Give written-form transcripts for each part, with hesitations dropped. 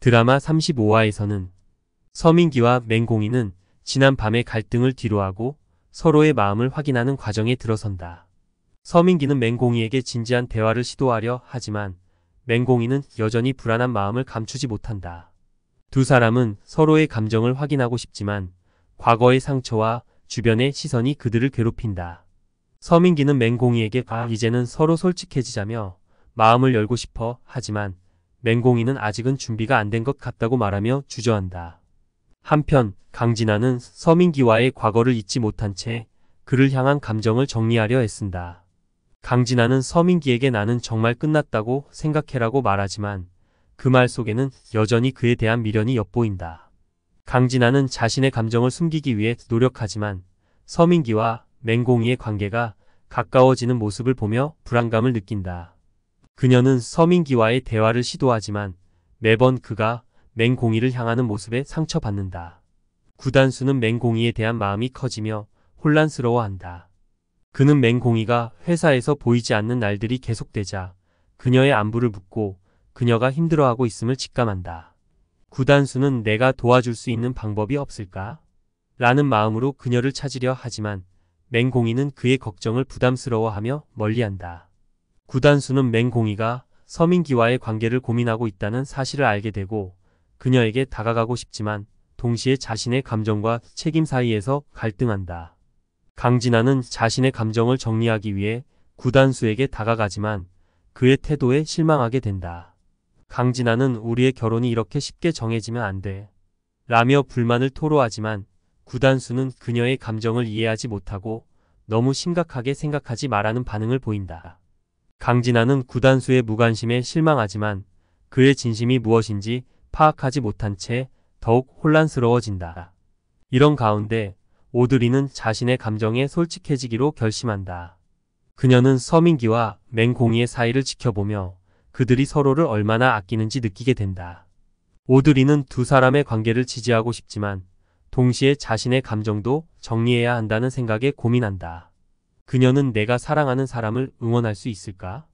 드라마 35화에서는 서민기와 맹공이는 지난 밤의 갈등을 뒤로하고 서로의 마음을 확인하는 과정에 들어선다. 서민기는 맹공이에게 진지한 대화를 시도하려 하지만 맹공이는 여전히 불안한 마음을 감추지 못한다. 두 사람은 서로의 감정을 확인하고 싶지만 과거의 상처와 주변의 시선이 그들을 괴롭힌다. 서민기는 맹공이에게 이제는 서로 솔직해지자며 마음을 열고 싶어 하지만 맹공이는 아직은 준비가 안 된 것 같다고 말하며 주저한다. 한편 강진아는 서민기와의 과거를 잊지 못한 채 그를 향한 감정을 정리하려 애쓴다. 강진아는 서민기에게 나는 정말 끝났다고 생각해라고 말하지만 그 말 속에는 여전히 그에 대한 미련이 엿보인다. 강진아는 자신의 감정을 숨기기 위해 노력하지만 서민기와 맹공이의 관계가 가까워지는 모습을 보며 불안감을 느낀다. 그녀는 서민기와의 대화를 시도하지만 매번 그가 맹공이를 향하는 모습에 상처받는다. 구단수는 맹공이에 대한 마음이 커지며 혼란스러워한다. 그는 맹공이가 회사에서 보이지 않는 날들이 계속되자 그녀의 안부를 묻고 그녀가 힘들어하고 있음을 직감한다. 구단수는 내가 도와줄 수 있는 방법이 없을까? 라는 마음으로 그녀를 찾으려 하지만 맹공이는 그의 걱정을 부담스러워하며 멀리한다. 구단수는 맹공이가 서민기와의 관계를 고민하고 있다는 사실을 알게 되고 그녀에게 다가가고 싶지만 동시에 자신의 감정과 책임 사이에서 갈등한다. 강진아는 자신의 감정을 정리하기 위해 구단수에게 다가가지만 그의 태도에 실망하게 된다. 강진아는 우리의 결혼이 이렇게 쉽게 정해지면 안 돼. 라며 불만을 토로하지만 구단수는 그녀의 감정을 이해하지 못하고 너무 심각하게 생각하지 말라는 반응을 보인다. 강진아는 구단수의 무관심에 실망하지만 그의 진심이 무엇인지 파악하지 못한 채 더욱 혼란스러워진다. 이런 가운데 오드리는 자신의 감정에 솔직해지기로 결심한다. 그녀는 서민기와 맹공이의 사이를 지켜보며 그들이 서로를 얼마나 아끼는지 느끼게 된다. 오드리는 두 사람의 관계를 지지하고 싶지만 동시에 자신의 감정도 정리해야 한다는 생각에 고민한다. 그녀는 내가 사랑하는 사람을 응원할 수 있을까?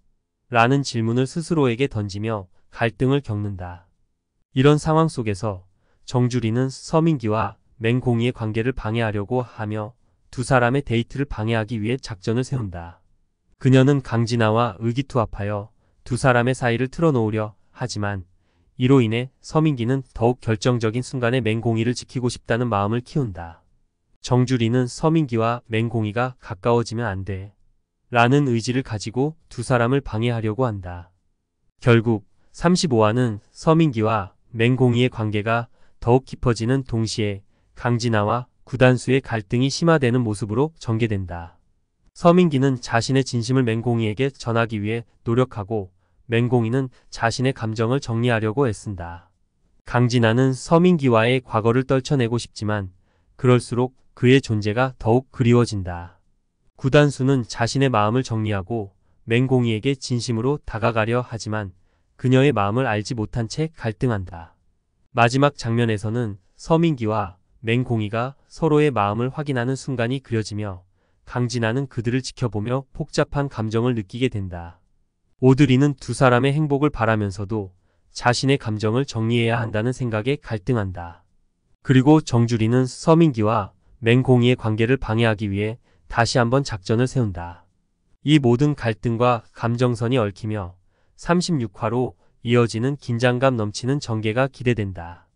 라는 질문을 스스로에게 던지며 갈등을 겪는다. 이런 상황 속에서 정주리는 서민기와 맹공이의 관계를 방해하려고 하며 두 사람의 데이트를 방해하기 위해 작전을 세운다. 그녀는 강진아와 의기투합하여 두 사람의 사이를 틀어놓으려 하지만 이로 인해 서민기는 더욱 결정적인 순간에 맹공이를 지키고 싶다는 마음을 키운다. 정주리는 서민기와 맹공이가 가까워지면 안 돼. 라는 의지를 가지고 두 사람을 방해하려고 한다. 결국 35화는 서민기와 맹공이의 관계가 더욱 깊어지는 동시에 강진아와 구단수의 갈등이 심화되는 모습으로 전개된다. 서민기는 자신의 진심을 맹공이에게 전하기 위해 노력하고 맹공이는 자신의 감정을 정리하려고 애쓴다. 강진아는 서민기와의 과거를 떨쳐내고 싶지만 그럴수록 그의 존재가 더욱 그리워진다. 구단수는 자신의 마음을 정리하고 맹공이에게 진심으로 다가가려 하지만 그녀의 마음을 알지 못한 채 갈등한다. 마지막 장면에서는 서민기와 맹공이가 서로의 마음을 확인하는 순간이 그려지며 강진아는 그들을 지켜보며 복잡한 감정을 느끼게 된다. 오드리는 두 사람의 행복을 바라면서도 자신의 감정을 정리해야 한다는 생각에 갈등한다. 그리고 정주리는 서민기와 맹공이의 관계를 방해하기 위해 다시 한번 작전을 세운다. 이 모든 갈등과 감정선이 얽히며 36화로 이어지는 긴장감 넘치는 전개가 기대된다.